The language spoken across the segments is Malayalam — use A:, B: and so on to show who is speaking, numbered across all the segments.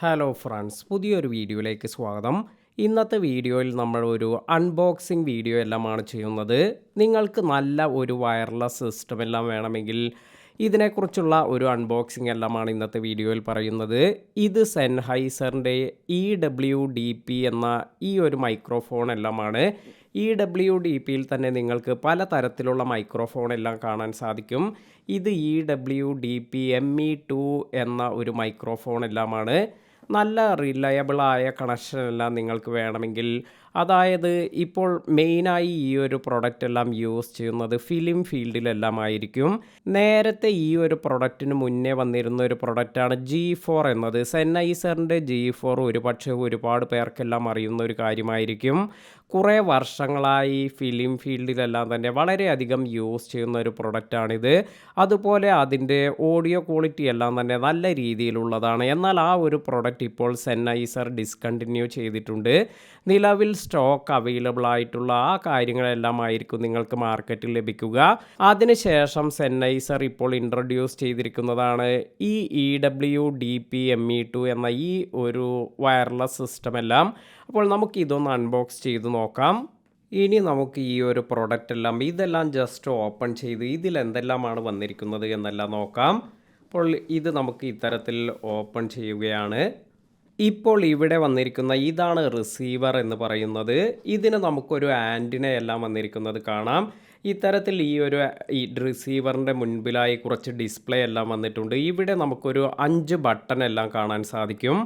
A: ഹലോ ഫ്രണ്ട്സ്, പുതിയൊരു വീഡിയോയിലേക്ക് സ്വാഗതം. ഇന്നത്തെ വീഡിയോയിൽ നമ്മൾ ഒരു അൺബോക്സിംഗ് വീഡിയോ എല്ലാമാണ് ചെയ്യുന്നത്. നിങ്ങൾക്ക് നല്ല ഒരു വയർലെസ് സിസ്റ്റം എല്ലാം വേണമെങ്കിൽ ഇതിനെക്കുറിച്ചുള്ള ഒരു അൺബോക്സിംഗ് എല്ലാമാണ് ഇന്നത്തെ വീഡിയോയിൽ പറയുന്നത്. ഇത് സെൻഹൈസറിൻ്റെ EWDP എന്ന ഈ ഒരു മൈക്രോഫോൺ എല്ലാമാണ്. EWDPയിൽ തന്നെ നിങ്ങൾക്ക് പല തരത്തിലുള്ള മൈക്രോഫോൺ എല്ലാം കാണാൻ സാധിക്കും. ഇത് EWDP ME2 എന്ന ഒരു മൈക്രോഫോൺ എല്ലാമാണ്. നല്ല റിലയബിളായ കണക്ഷനെല്ലാം നിങ്ങൾക്ക് വേണമെങ്കിൽ, അതായത് ഇപ്പോൾ മെയിനായി ഈ ഒരു പ്രൊഡക്റ്റ് എല്ലാം യൂസ് ചെയ്യുന്നത് ഫിലിം ഫീൽഡിലെല്ലാം ആയിരിക്കും. നേരത്തെ ഈ ഒരു പ്രൊഡക്റ്റിന് മുന്നേ വന്നിരുന്ന ഒരു പ്രൊഡക്റ്റാണ് G4 എന്നത്. സെൻഹൈസറിൻ്റെ G4 ഒരുപക്ഷെ ഒരുപാട് പേർക്കെല്ലാം അറിയുന്ന ഒരു കാര്യമായിരിക്കും. കുറേ വർഷങ്ങളായി ഫിലിം ഫീൽഡിലെല്ലാം തന്നെ വളരെയധികം യൂസ് ചെയ്യുന്ന ഒരു പ്രൊഡക്റ്റാണിത്. അതുപോലെ അതിൻ്റെ ഓഡിയോ ക്വാളിറ്റി എല്ലാം തന്നെ നല്ല രീതിയിലുള്ളതാണ്. എന്നാൽ ആ ഒരു പ്രൊഡക്റ്റ് ഇപ്പോൾ സെൻഹൈസർ ഡിസ്കണ്ടിന്യൂ ചെയ്തിട്ടുണ്ട്. നിലവിൽ സ്റ്റോക്ക് അവൈലബിൾ ആയിട്ടുള്ള ആ കാര്യങ്ങളെല്ലാം ആയിരിക്കും നിങ്ങൾക്ക് മാർക്കറ്റിൽ ലഭിക്കുക. അതിനുശേഷം സെൻഹൈസർ ഇപ്പോൾ ഇൻട്രൊഡ്യൂസ് ചെയ്തിരിക്കുന്നതാണ് ഈ EWDP ME2 എന്ന ഈ ഒരു വയർലെസ് സിസ്റ്റം എല്ലാം. അപ്പോൾ നമുക്ക് ഇതൊന്ന് അൺബോക്സ് ചെയ്ത് നോക്കാം. ഇനി നമുക്ക് ഈ ഒരു പ്രൊഡക്റ്റ് എല്ലാം ഇതെല്ലാം ജസ്റ്റ് ഓപ്പൺ ചെയ്ത് ഇതിൽ എന്തെല്ലാമാണ് വന്നിരിക്കുന്നത് എന്നെല്ലാം നോക്കാം. അപ്പോൾ ഇത് നമുക്ക് ഇത്തരത്തിൽ ഓപ്പൺ ചെയ്യുകയാണ്. ഇപ്പോൾ ഇവിടെ വന്നിരിക്കുന്ന ഇതാണ് റിസീവർ എന്ന് പറയുന്നത്. ഇതിന് നമുക്കൊരു ആൻറ്റിന എല്ലാം വന്നിരിക്കുന്നത് കാണാം. ഇത്തരത്തിൽ ഈ റിസീവറിൻ്റെ മുൻപിലായി കുറച്ച് ഡിസ്പ്ലേ എല്ലാം വന്നിട്ടുണ്ട്. ഇവിടെ നമുക്കൊരു 5 ബട്ടൺ എല്ലാം കാണാൻ സാധിക്കും.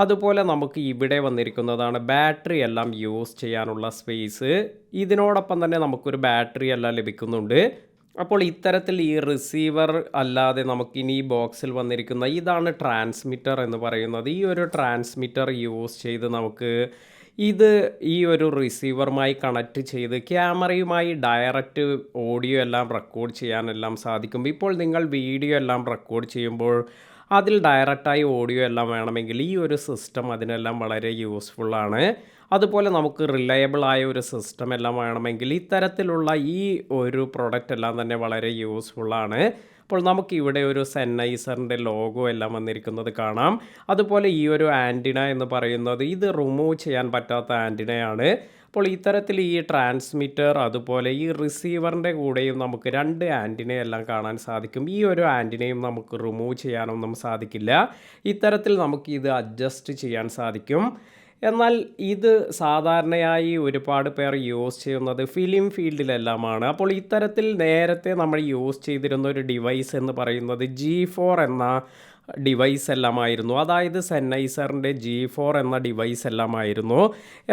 A: അതുപോലെ നമുക്ക് ഇവിടെ വന്നിരിക്കുന്നതാണ് ബാറ്ററി എല്ലാം യൂസ് ചെയ്യാനുള്ള സ്പേസ്. ഇതിനോടൊപ്പം തന്നെ നമുക്കൊരു ബാറ്ററി എല്ലാം ലഭിക്കുന്നുണ്ട്. അപ്പോൾ ഇത്തരത്തിൽ ഈ റിസീവർ അല്ലാതെ നമുക്കിനി ഈ ബോക്സിൽ വന്നിരിക്കുന്ന ഇതാണ് ട്രാൻസ്മിറ്റർ എന്ന് പറയുന്നത്. ഈ ഒരു ട്രാൻസ്മിറ്റർ യൂസ് ചെയ്ത് നമുക്ക് ഈ ഒരു റിസീവറുമായി കണക്റ്റ് ചെയ്ത് ക്യാമറയുമായി ഡയറക്റ്റ് ഓഡിയോ എല്ലാം റെക്കോർഡ് ചെയ്യാനെല്ലാം സാധിക്കും. ഇപ്പോൾ നിങ്ങൾ വീഡിയോ എല്ലാം റെക്കോർഡ് ചെയ്യുമ്പോൾ അതിൽ ഡയറക്റ്റായി ഓഡിയോ എല്ലാം വേണമെങ്കിൽ ഈ ഒരു സിസ്റ്റം അതിനെല്ലാം വളരെ യൂസ്ഫുള്ളാണ്. അതുപോലെ നമുക്ക് റിലയബിളായ ഒരു സിസ്റ്റം എല്ലാം വേണമെങ്കിൽ ഇത്തരത്തിലുള്ള ഈ ഒരു പ്രൊഡക്റ്റ് എല്ലാം തന്നെ വളരെ യൂസ്ഫുള്ളാണ്. അപ്പോൾ നമുക്കിവിടെ ഒരു സെൻഹൈസറിൻ്റെ ലോഗോ എല്ലാം വന്നിരിക്കുന്നത് കാണാം. അതുപോലെ ഈ ഒരു ആൻറ്റിന എന്ന് പറയുന്നത് ഇത് റിമൂവ് ചെയ്യാൻ പറ്റാത്ത ആൻറ്റിനയാണ്. അപ്പോൾ ഇത്തരത്തിൽ ഈ ട്രാൻസ്മിറ്റർ അതുപോലെ ഈ റിസീവറിൻ്റെ കൂടെയും നമുക്ക് 2 ആൻറ്റിനയെല്ലാം കാണാൻ സാധിക്കും. ഈ ഒരു ആൻറ്റിനയും നമുക്ക് റിമൂവ് ചെയ്യാനൊന്നും സാധിക്കില്ല. ഇത്തരത്തിൽ നമുക്ക് ഇത് അഡ്ജസ്റ്റ് ചെയ്യാൻ സാധിക്കും. എന്നാൽ ഇത് സാധാരണയായി ഒരുപാട് പേർ യൂസ് ചെയ്യുന്നത് ഫിലിം ഫീൽഡിലെല്ലാമാണ്. അപ്പോൾ ഇത്തരത്തിൽ നേരത്തെ നമ്മൾ യൂസ് ചെയ്തിരുന്ന ഒരു ഡിവൈസ് എന്ന് പറയുന്നത് G4 എന്ന ഡിവൈസ് എല്ലാമായിരുന്നു. അതായത് സെൻഹൈസറിൻ്റെ G4 എന്ന ഡിവൈസ് എല്ലാമായിരുന്നു.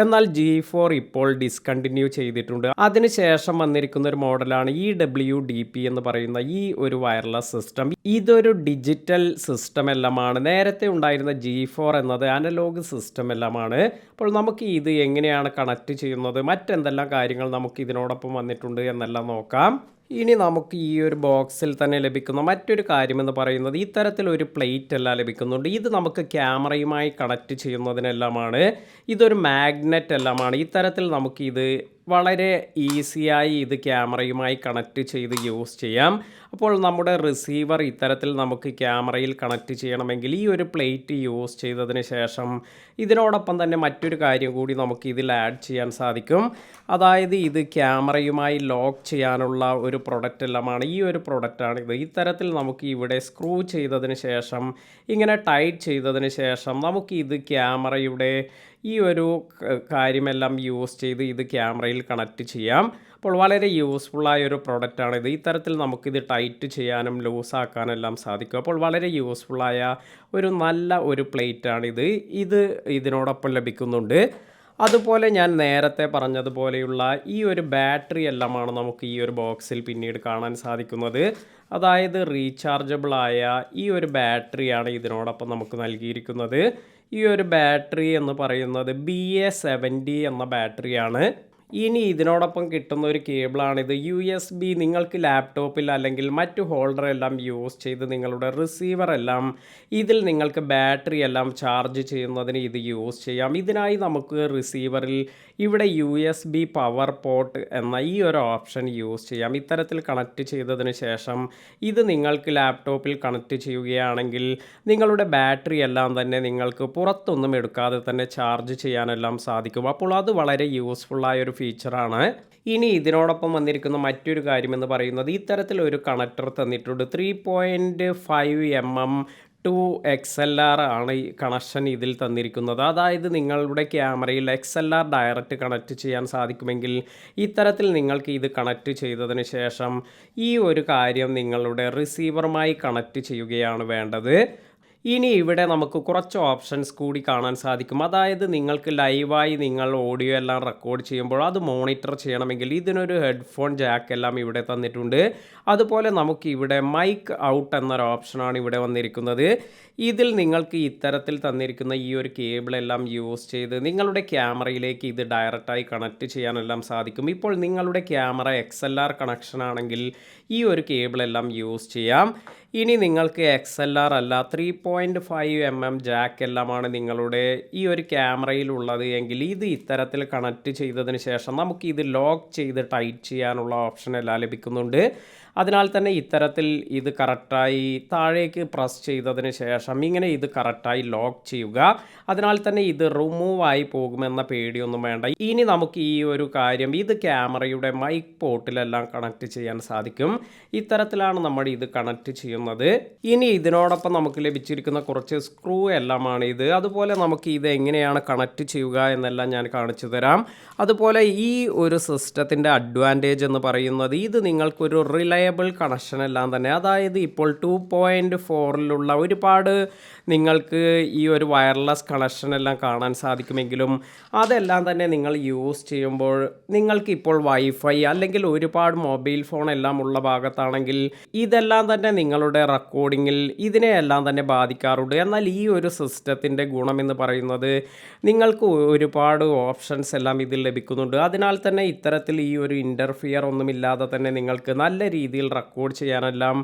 A: എന്നാൽ G4 ഇപ്പോൾ ഡിസ്കണ്ടിന്യൂ ചെയ്തിട്ടുണ്ട്. അതിനുശേഷം വന്നിരിക്കുന്ന ഒരു മോഡലാണ് EWDP എന്ന് പറയുന്ന ഈ ഒരു വയർലെസ് സിസ്റ്റം. ഇതൊരു ഡിജിറ്റൽ സിസ്റ്റം എല്ലാമാണ്. നേരത്തെ ഉണ്ടായിരുന്ന G4 എന്നത് അനലോഗ് സിസ്റ്റം എല്ലാമാണ്. അപ്പോൾ നമുക്ക് ഇത് എങ്ങനെയാണ് കണക്ട് ചെയ്യുന്നത്, മറ്റെന്തെല്ലാം കാര്യങ്ങൾ നമുക്ക് ഇതിനോടൊപ്പം വന്നിട്ടുണ്ട് എന്നെല്ലാം നോക്കാം. ഇനി നമുക്ക് ഈ ഒരു ബോക്സിൽ തന്നെ ലഭിക്കുന്ന മറ്റൊരു കാര്യമെന്ന് പറയുന്നത് ഇത്തരത്തിലൊരു പ്ലേറ്റ് എല്ലാം ലഭിക്കുന്നുണ്ട്. ഇത് നമുക്ക് ക്യാമറയുമായി കണക്ട് ചെയ്യുന്നതിനെല്ലാമാണ്. ഇതൊരു മാഗ്നറ്റ് എല്ലാമാണ്. ഇത്തരത്തിൽ നമുക്കിത് വളരെ ഈസിയായി ഇത് ക്യാമറയുമായി കണക്ട് ചെയ്ത് യൂസ് ചെയ്യാം. അപ്പോൾ നമ്മുടെ റിസീവർ ഇത്തരത്തിൽ നമുക്ക് ക്യാമറയിൽ കണക്ട് ചെയ്യണമെങ്കിൽ ഈ ഒരു പ്ലേറ്റ് യൂസ് ചെയ്തതിന് ശേഷം ഇതിനോടൊപ്പം തന്നെ മറ്റൊരു കാര്യം കൂടി നമുക്ക് ഇതിൽ ആഡ് ചെയ്യാൻ സാധിക്കും. അതായത് ഇത് ക്യാമറയുമായി ലോക്ക് ചെയ്യാനുള്ള ഒരു പ്രൊഡക്റ്റ് എല്ലാമാണ്. ഈ ഒരു പ്രൊഡക്റ്റാണിത്. ഇത്തരത്തിൽ നമുക്ക് ഇവിടെ സ്ക്രൂ ചെയ്തതിന് ശേഷം ഇങ്ങനെ ടൈറ്റ് ചെയ്തതിന് ശേഷം നമുക്ക് ഇത് ക്യാമറയുടെ ഈ ഒരു കാര്യമെല്ലാം യൂസ് ചെയ്ത് ഇത് ക്യാമറയിൽ കണക്റ്റ് ചെയ്യാം. അപ്പോൾ വളരെ യൂസ്ഫുള്ളായ ഒരു പ്രൊഡക്റ്റാണിത്. ഇത്തരത്തിൽ നമുക്കിത് ടൈറ്റ് ചെയ്യാനും ലൂസാക്കാനെല്ലാം സാധിക്കും. അപ്പോൾ വളരെ യൂസ്ഫുള്ളായ ഒരു നല്ല ഒരു പ്ലേറ്റാണിത്. ഇത് ഇതിനോടൊപ്പം ലഭിക്കുന്നുണ്ട്. അതുപോലെ ഞാൻ നേരത്തെ പറഞ്ഞതുപോലെയുള്ള ഈ ഒരു ബാറ്ററി എല്ലാമാണ് നമുക്ക് ഈ ഒരു ബോക്സിൽ പിന്നീട് കാണാൻ സാധിക്കുന്നത്. അതായത് റീചാർജബിളായ ഈ ഒരു ബാറ്ററിയാണ് ഇതിനോടൊപ്പം നമുക്ക് നൽകിയിരിക്കുന്നത്. ഈ ഒരു ബാറ്ററി എന്ന് പറയുന്നത് BA70 എന്ന ബാറ്ററിയാണ്. ഇനി ഇതിനോടൊപ്പം കിട്ടുന്ന ഒരു കേബിളാണിത്. USB നിങ്ങൾക്ക് ലാപ്ടോപ്പിൽ അല്ലെങ്കിൽ മറ്റു ഹോൾഡർ എല്ലാം യൂസ് ചെയ്ത് നിങ്ങളുടെ റിസീവർ എല്ലാം ഇതിൽ നിങ്ങൾക്ക് ബാറ്ററി എല്ലാം ചാർജ് ചെയ്യുന്നതിന് ഇത് യൂസ് ചെയ്യാം. ഇതിനായി നമുക്ക് റിസീവറിൽ ഇവിടെ USB പവർ പോർട്ട് എന്ന ഈ ഒരു ഓപ്ഷൻ യൂസ് ചെയ്യാം. ഇത്തരത്തിൽ കണക്റ്റ് ചെയ്തതിന് ശേഷം ഇത് നിങ്ങൾക്ക് ലാപ്ടോപ്പിൽ കണക്റ്റ് ചെയ്യുകയാണെങ്കിൽ നിങ്ങളുടെ ബാറ്ററി എല്ലാം തന്നെ നിങ്ങൾക്ക് പുറത്തൊന്നും എടുക്കാതെ തന്നെ ചാർജ് ചെയ്യാനെല്ലാം സാധിക്കും. അപ്പോൾ അത് വളരെ യൂസ്ഫുള്ളായ ഒരു ഫീച്ചറാണ്. ഇനി ഇതിനോടൊപ്പം വന്നിരിക്കുന്ന മറ്റൊരു കാര്യമെന്ന് പറയുന്നത് ഇത്തരത്തിലൊരു കണക്ടർ തന്നിട്ടുണ്ട്. 3.5mm 2 XLR ആണ് ഈ കണക്ഷൻ ഇതിൽ തന്നിരിക്കുന്നത്. അതായത് നിങ്ങളുടെ ക്യാമറയിൽ XLR ഡയറക്റ്റ് കണക്റ്റ് ചെയ്യാൻ സാധിക്കുമെങ്കിൽ ഇത്തരത്തിൽ നിങ്ങൾക്ക് ഇത് കണക്റ്റ് ചെയ്തതിന് ശേഷം ഈ ഒരു കാര്യം നിങ്ങളുടെ റിസീവറുമായി കണക്റ്റ് ചെയ്യുകയാണ് വേണ്ടത്. ഇനി ഇവിടെ നമുക്ക് കുറച്ച് ഓപ്ഷൻസ് കൂടി കാണാൻ സാധിക്കും. അതായത് നിങ്ങൾക്ക് ലൈവായി നിങ്ങൾ ഓഡിയോ എല്ലാം റെക്കോർഡ് ചെയ്യുമ്പോൾ അത് മോണിറ്റർ ചെയ്യണമെങ്കിൽ ഇതിനൊരു ഹെഡ്ഫോൺ ജാക്ക് എല്ലാം ഇവിടെ തന്നിട്ടുണ്ട്. അതുപോലെ നമുക്ക് ഇവിടെ മൈക്ക് ഔട്ട് എന്നൊരു ഓപ്ഷനാണ് ഇവിടെ വന്നിരിക്കുന്നത്. ഇതിൽ നിങ്ങൾക്ക് ഇത്തരത്തിൽ തന്നിരിക്കുന്ന ഈ ഒരു കേബിളെല്ലാം യൂസ് ചെയ്ത് നിങ്ങളുടെ ക്യാമറയിലേക്ക് ഇത് ഡയറക്റ്റായി കണക്റ്റ് ചെയ്യാനെല്ലാം സാധിക്കും. ഇപ്പോൾ നിങ്ങളുടെ ക്യാമറ XLR കണക്ഷൻ ആണെങ്കിൽ ഈ ഒരു കേബിളെല്ലാം യൂസ് ചെയ്യാം. ഇനി നിങ്ങൾക്ക് XLR അല്ല 3.5mm ജാക്ക് എല്ലാമാണ് നിങ്ങളുടെ ഈ ഒരു ക്യാമറയിലുള്ളത് എങ്കിൽ ഇത് ഇത്തരത്തിൽ കണക്റ്റ് ചെയ്തതിന് ശേഷം നമുക്ക് ഇത് ലോക്ക് ചെയ്ത് ടൈറ്റ് ചെയ്യാനുള്ള ഓപ്ഷൻ എല്ലാം ലഭിക്കുന്നുണ്ട്. അതിനാൽ തന്നെ ഇത്തരത്തിൽ ഇത് കറക്റ്റായി താഴേക്ക് പ്രസ് ചെയ്തതിന് ശേഷം ഇങ്ങനെ ഇത് കറക്റ്റായി ലോക്ക് ചെയ്യുക. അതിനാൽ തന്നെ ഇത് റിമൂവ് ആയി പോകുമെന്ന പേടിയൊന്നും വേണ്ട. ഇനി നമുക്ക് ഈ ഒരു കാര്യം ഇത് ക്യാമറയുടെ മൈക്ക് പോർട്ടിലെല്ലാം കണക്റ്റ് ചെയ്യാൻ സാധിക്കും. ഇത്തരത്തിലാണ് നമ്മൾ ഇത് കണക്റ്റ് ചെയ്യുന്നത്. ഇനി ഇതിനോടൊപ്പം നമുക്ക് ലഭിച്ചിരിക്കുന്ന കുറച്ച് സ്ക്രൂ എല്ലാമാണ് ഇത്. അതുപോലെ നമുക്ക് ഇത് എങ്ങനെയാണ് കണക്റ്റ് ചെയ്യുക എന്നെല്ലാം ഞാൻ കാണിച്ചു തരാം. അതുപോലെ ഈ ഒരു സിസ്റ്റത്തിൻ്റെ അഡ്വാൻറ്റേജ് എന്ന് പറയുന്നത് ഇത് നിങ്ങൾക്കൊരു റിലയബിൾ കണക്ഷൻ എല്ലാം തന്നെ, അതായത് ഇപ്പോൾ 2.4ലുള്ള ഒരുപാട് നിങ്ങൾക്ക് ഈ ഒരു വയർലെസ് കണക്ഷൻ എല്ലാം കാണാൻ സാധിക്കുമെങ്കിലും അതെല്ലാം തന്നെ നിങ്ങൾ യൂസ് ചെയ്യുമ്പോൾ നിങ്ങൾക്ക് ഇപ്പോൾ വൈഫൈ അല്ലെങ്കിൽ ഒരുപാട് മൊബൈൽ ഫോൺ എല്ലാം ഉള്ള ഭാഗത്താണെങ്കിൽ ഇതെല്ലാം തന്നെ നിങ്ങളുടെ റെക്കോർഡിങ്ങിൽ ഇതിനെയെല്ലാം തന്നെ ബാധിക്കാറുണ്ട്. എന്നാൽ ഈ ഒരു സിസ്റ്റത്തിൻ്റെ ഗുണമെന്ന് പറയുന്നത് നിങ്ങൾക്ക് ഒരുപാട് ഓപ്ഷൻസ് എല്ലാം ഇതിൽ ലഭിക്കുന്നുണ്ട്. അതിനാൽ തന്നെ ഇത്തരത്തിൽ ഈ ഒരു ഇൻ്റർഫിയർ ഒന്നുമില്ലാതെ തന്നെ നിങ്ങൾക്ക് നല്ല രീതിയിൽ റെക്കോർഡ് ചെയ്യാനെല്ലാം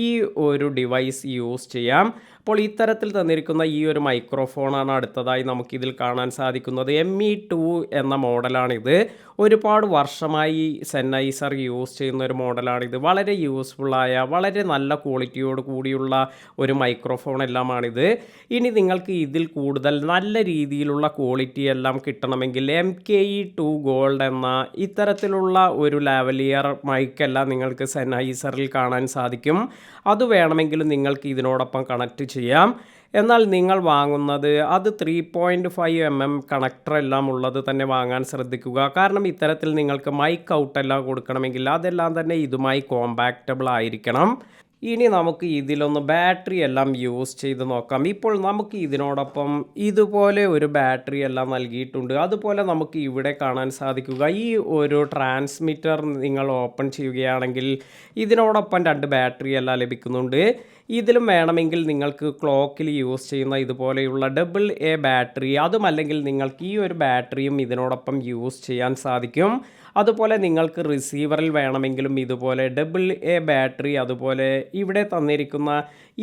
A: ഈ ഒരു ഡിവൈസ് യൂസ് ചെയ്യാം. അപ്പോൾ ഇത്തരത്തിൽ തന്നിരിക്കുന്ന ഈ ഒരു മൈക്രോഫോണാണ് അടുത്തതായി നമുക്കിതിൽ കാണാൻ സാധിക്കുന്നത്. ME2 എന്ന മോഡലാണിത്. ഒരുപാട് വർഷമായി സെന്നൈസർ യൂസ് ചെയ്യുന്ന ഒരു മോഡലാണിത്. വളരെ യൂസ്ഫുള്ളായ വളരെ നല്ല ക്വാളിറ്റിയോട് കൂടിയുള്ള ഒരു മൈക്രോഫോൺ എല്ലാമാണിത്. ഇനി നിങ്ങൾക്ക് ഇതിൽ കൂടുതൽ നല്ല രീതിയിലുള്ള ക്വാളിറ്റി എല്ലാം കിട്ടണമെങ്കിൽ MKE2 ഗോൾഡ് എന്ന ഇത്തരത്തിലുള്ള ഒരു ലാവലിയർ മൈക്കെല്ലാം നിങ്ങൾക്ക് സെന്നൈസറിൽ കാണാൻ സാധിക്കും. അത് വേണമെങ്കിലും നിങ്ങൾക്ക് ഇതിനോടൊപ്പം കണക്റ്റ് ചെയ്യാം. എന്നാൽ നിങ്ങൾ വാങ്ങുന്നത് അത് 3.5mm കണക്ടർ എല്ലാം ഉള്ളത് തന്നെ വാങ്ങാൻ ശ്രദ്ധിക്കുക. കാരണം ഇത്തരത്തിൽ നിങ്ങൾക്ക് മൈക്ക് ഔട്ട് എല്ലാം കൊടുക്കണമെങ്കിൽ അതെല്ലാം തന്നെ ഇതുമായി കോമ്പാക്റ്റബിൾ ആയിരിക്കണം. ഇനി നമുക്ക് ഇതിലൊന്ന് ബാറ്ററി എല്ലാം യൂസ് ചെയ്ത് നോക്കാം. ഇപ്പോൾ നമുക്ക് ഇതിനോടൊപ്പം ഇതുപോലെ ഒരു ബാറ്ററി എല്ലാം നൽകിയിട്ടുണ്ട്. അതുപോലെ നമുക്ക് ഇവിടെ കാണാൻ സാധിക്കുക ഈ ഒരു ട്രാൻസ്മിറ്റർ നിങ്ങൾ ഓപ്പൺ ചെയ്യുകയാണെങ്കിൽ ഇതിനോടൊപ്പം 2 ബാറ്ററി എല്ലാം ലഭിക്കുന്നുണ്ട്. ഇതിലും വേണമെങ്കിൽ നിങ്ങൾക്ക് ക്ലോക്കിൽ യൂസ് ചെയ്യുന്ന ഇതുപോലെയുള്ള AA ബാറ്ററി, അതുമല്ലെങ്കിൽ നിങ്ങൾക്ക് ഈ ഒരു ബാറ്ററിയും ഇതിനോടൊപ്പം യൂസ് ചെയ്യാൻ സാധിക്കും. അതുപോലെ നിങ്ങൾക്ക് റിസീവറിൽ വേണമെങ്കിലും ഇതുപോലെ AA ബാറ്ററി, അതുപോലെ ഇവിടെ തന്നിരിക്കുന്ന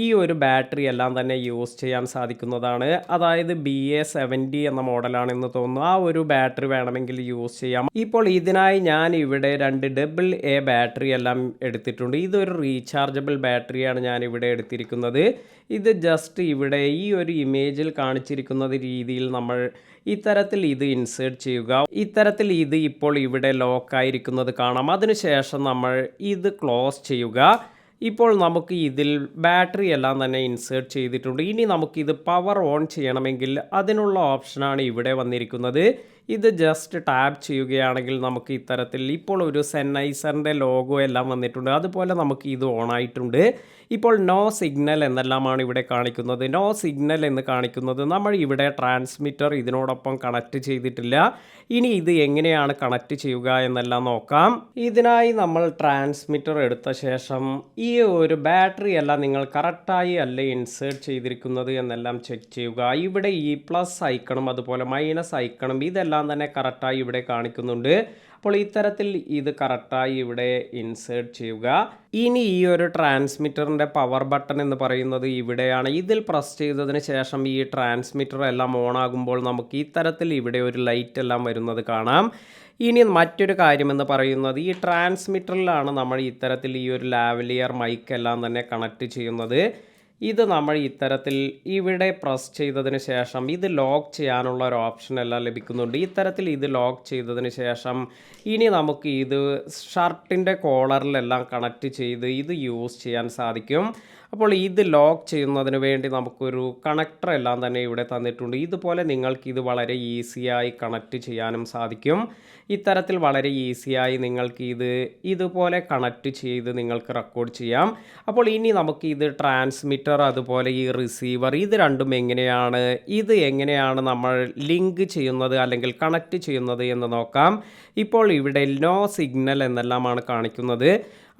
A: ഈ ഒരു ബാറ്ററി എല്ലാം തന്നെ യൂസ് ചെയ്യാൻ സാധിക്കുന്നതാണ്. അതായത് BA70 എന്ന മോഡലാണെന്ന് തോന്നുന്നു. ആ ഒരു ബാറ്ററി വേണമെങ്കിൽ യൂസ് ചെയ്യാം. ഇപ്പോൾ ഇതിനായി ഞാൻ ഇവിടെ 2 AA ബാറ്ററി എല്ലാം എടുത്തിട്ടുണ്ട്. ഇതൊരു റീചാർജബിൾ ബാറ്ററിയാണ് ഞാൻ ഇവിടെ എടുത്തിരിക്കുന്നത്. ഇത് ജസ്റ്റ് ഇവിടെ ഈ ഒരു ഇമേജിൽ കാണിച്ചിരിക്കുന്ന രീതിയിൽ നമ്മൾ ഇത്തരത്തിൽ ഇത് ഇൻസേർട്ട് ചെയ്യുക. ഇത്തരത്തിൽ ഇത് ഇപ്പോൾ ഇവിടെ ലോക്കായിരിക്കുന്നത് കാണാം. അതിനുശേഷം നമ്മൾ ഇത് ക്ലോസ് ചെയ്യുക. ഇപ്പോൾ നമുക്ക് ഇതിൽ ബാറ്ററി എല്ലാം തന്നെ ഇൻസേർട്ട് ചെയ്തിട്ടുണ്ട്. ഇനി നമുക്കിത് പവർ ഓൺ ചെയ്യണമെങ്കിൽ അതിനുള്ള ഓപ്ഷനാണ് ഇവിടെ വന്നിരിക്കുന്നത്. ഇത് ജസ്റ്റ് ടാപ്പ് ചെയ്യുകയാണെങ്കിൽ നമുക്ക് ഇത്തരത്തിൽ ഇപ്പോൾ ഒരു സെന്നൈസറിൻ്റെ ലോഗോ എല്ലാം വന്നിട്ടുണ്ട്. അതുപോലെ നമുക്ക് ഇത് ഓൺ ആയിട്ടുണ്ട്. ഇപ്പോൾ നോ സിഗ്നൽ എന്നെല്ലാമാണ് ഇവിടെ കാണിക്കുന്നത്. നോ സിഗ്നൽ എന്ന് കാണിക്കുന്നത് നമ്മൾ ഇവിടെ ട്രാൻസ്മിറ്റർ ഇതിനോടൊപ്പം കണക്റ്റ് ചെയ്തിട്ടില്ല. ഇനി ഇത് എങ്ങനെയാണ് കണക്റ്റ് ചെയ്യുക എന്നെല്ലാം നോക്കാം. ഇതിനായി നമ്മൾ ട്രാൻസ്മിറ്റർ എടുത്ത ശേഷം ഈ ഒരു ബാറ്ററി എല്ലാം നിങ്ങൾ കറക്റ്റായി അല്ലേ ഇൻസേർട്ട് ചെയ്തിരിക്കുന്നത് എന്നെല്ലാം ചെക്ക് ചെയ്യുക. ഇവിടെ ഈ പ്ലസ് ഐക്കണും അതുപോലെ മൈനസ് ഐക്കണും ഇതെല്ലാം ഇതെല്ലാം തന്നെ കറക്റ്റായി ഇവിടെ കാണിക്കുന്നുണ്ട്. അപ്പോൾ ഇത്തരത്തിൽ ഇത് കറക്റ്റായി ഇവിടെ ഇൻസേർട്ട് ചെയ്യുക. ഇനി ഈ ഒരു ട്രാൻസ്മിറ്ററിൻ്റെ പവർ ബട്ടൺ എന്ന് പറയുന്നത് ഇവിടെയാണ്. ഇതിൽ പ്രസ് ചെയ്തതിന് ശേഷം ഈ ട്രാൻസ്മിറ്റർ എല്ലാം ഓൺ ആകുമ്പോൾ നമുക്ക് ഇത്തരത്തിൽ ഇവിടെ ഒരു ലൈറ്റ് എല്ലാം വരുന്നത് കാണാം. ഇനി മറ്റൊരു കാര്യമെന്ന് പറയുന്നത് ഈ ട്രാൻസ്മിറ്ററിലാണ് നമ്മൾ ഇത്തരത്തിൽ ഈ ഒരു ലാവലിയർ മൈക്ക് എല്ലാം തന്നെ കണക്ട് ചെയ്യുന്നത്. ഇത് നമ്മൾ ഇത്തരത്തിൽ ഇവിടെ പ്രസ് ചെയ്തതിന് ശേഷം ഇത് ലോക്ക് ചെയ്യാനുള്ള ഒരു ഓപ്ഷൻ എല്ലാം ലഭിക്കുന്നുണ്ട്. ഇത്തരത്തിൽ ഇത് ലോക്ക് ചെയ്തതിന് ശേഷം ഇനി നമുക്ക് ഇത് ഷർട്ടിൻ്റെ കോളറിലെല്ലാം കണക്ട് ചെയ്ത് ഇത് യൂസ് ചെയ്യാൻ സാധിക്കും. അപ്പോൾ ഇത് ലോക്ക് ചെയ്യുന്നതിന് വേണ്ടി നമുക്കൊരു കണക്ടർ എല്ലാം തന്നെ ഇവിടെ തന്നിട്ടുണ്ട്. ഇതുപോലെ നിങ്ങൾക്കിത് വളരെ ഈസിയായി കണക്ട് ചെയ്യാനും സാധിക്കും. ഇത്തരത്തിൽ വളരെ ഈസിയായി നിങ്ങൾക്ക് ഇതുപോലെ കണക്ട് ചെയ്ത് നിങ്ങൾക്ക് റെക്കോർഡ് ചെയ്യാം. അപ്പോൾ ഇനി നമുക്ക് ഇത് ട്രാൻസ്മിറ്റർ അതുപോലെ ഈ റിസീവർ ഇത് രണ്ടും എങ്ങനെയാണ് നമ്മൾ ലിങ്ക് ചെയ്യുന്നത് അല്ലെങ്കിൽ കണക്ട് ചെയ്യുന്നത് എന്ന് നോക്കാം. ഇപ്പോൾ ഇവിടെ നോ സിഗ്നൽ എന്നെല്ലാമാണ് കാണിക്കുന്നത്.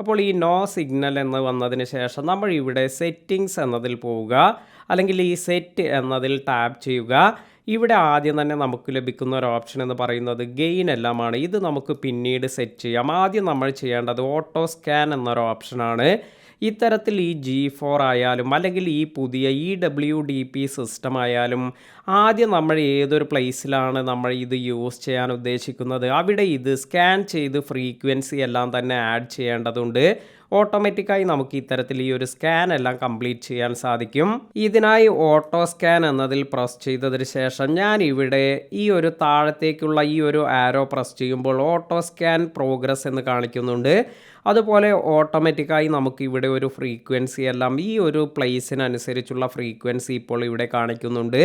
A: അപ്പോൾ ഈ നോ സിഗ്നൽ എന്ന് വന്നതിന് ശേഷം നമ്മൾ ഇവിടെ സെറ്റിങ്സ് എന്നതിൽ പോവുക, അല്ലെങ്കിൽ ഈ സെറ്റ് എന്നതിൽ ടാപ്പ് ചെയ്യുക. ഇവിടെ ആദ്യം തന്നെ നമുക്ക് ലഭിക്കുന്ന ഒരു ഓപ്ഷൻ എന്ന് പറയുന്നത് ഗെയിൻ എല്ലാമാണ്. ഇത് നമുക്ക് പിന്നീട് സെറ്റ് ചെയ്യാം. ആദ്യം നമ്മൾ ചെയ്യേണ്ടത് ഓട്ടോ സ്കാൻ എന്നൊരു ഓപ്ഷനാണ്. ഇത്തരത്തിൽ ഈ G4 ആയാലും അല്ലെങ്കിൽ ഈ പുതിയ EWDP സിസ്റ്റം ആയാലും ആദ്യം നമ്മൾ ഏതൊരു പ്ലേസിലാണ് നമ്മൾ ഇത് യൂസ് ചെയ്യാൻ ഉദ്ദേശിക്കുന്നത് അവിടെ ഇത് സ്കാൻ ചെയ്ത് ഫ്രീക്വൻസി എല്ലാം തന്നെ ആഡ് ചെയ്യേണ്ടതുണ്ട്. ഓട്ടോമാറ്റിക്കായി നമുക്ക് ഇത്തരത്തിൽ ഈ ഒരു സ്കാൻ എല്ലാം കംപ്ലീറ്റ് ചെയ്യാൻ സാധിക്കും. ഇതിനായി ഓട്ടോ സ്കാൻ എന്നതിൽ പ്രസ് ചെയ്തതിന് ശേഷം ഞാൻ ഇവിടെ ഈ ഒരു താഴത്തേക്കുള്ള ഈ ഒരു ആരോ പ്രസ് ചെയ്യുമ്പോൾ ഓട്ടോ സ്കാൻ പ്രോഗ്രസ് എന്ന് കാണിക്കുന്നുണ്ട്. അതുപോലെ ഓട്ടോമാറ്റിക്കായി നമുക്ക് ഇവിടെ ഒരു ഫ്രീക്വൻസി എല്ലാം ഈ ഒരു പ്ലേസിനനുസരിച്ചുള്ള ഫ്രീക്വൻസി ഇപ്പോൾ ഇവിടെ കാണിക്കുന്നുണ്ട്.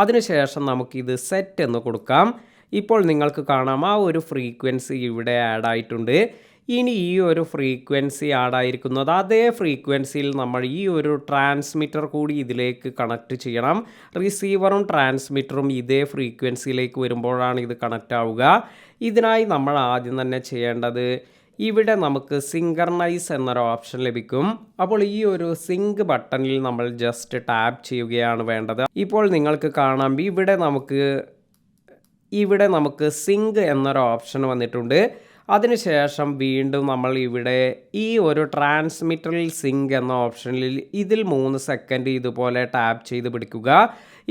A: അതിനുശേഷം നമുക്കിത് സെറ്റ് എന്ന് കൊടുക്കാം. ഇപ്പോൾ നിങ്ങൾക്ക് കാണാം ആ ഒരു ഫ്രീക്വൻസി ഇവിടെ ആഡ് ആയിട്ടുണ്ട്. ഇനി ഈ ഒരു ഫ്രീക്വൻസി ആഡായിരിക്കുന്നത് അതേ ഫ്രീക്വൻസിയിൽ നമ്മൾ ഈ ഒരു ട്രാൻസ്മിറ്റർ കൂടി ഇതിലേക്ക് കണക്ട് ചെയ്യണം. റിസീവറും ട്രാൻസ്മിറ്ററും ഇതേ ഫ്രീക്വൻസിയിലേക്ക് വരുമ്പോഴാണ് ഇത് കണക്റ്റ് ആവുക. ഇതിനായി നമ്മൾ ആദ്യം തന്നെ ചെയ്യേണ്ടത് ഇവിടെ നമുക്ക് സിങ്കർണൈസ് എന്നൊരു ഓപ്ഷൻ ലഭിക്കും. അപ്പോൾ ഈ ഒരു സിങ്ക് ബട്ടണിൽ നമ്മൾ ജസ്റ്റ് ടാപ്പ് ചെയ്യുകയാണ് വേണ്ടത്. ഇപ്പോൾ നിങ്ങൾക്ക് കാണാം ഇവിടെ നമുക്ക് സിങ്ക് എന്നൊരു ഓപ്ഷൻ വന്നിട്ടുണ്ട്. അതിനുശേഷം വീണ്ടും നമ്മൾ ഇവിടെ ഈ ഒരു ട്രാൻസ്മിറ്ററിൽ സിങ്ക് എന്ന ഓപ്ഷനിൽ ഇതിൽ 3 സെക്കൻഡ് ഇതുപോലെ ടാപ്പ് ചെയ്ത് പിടിക്കുക.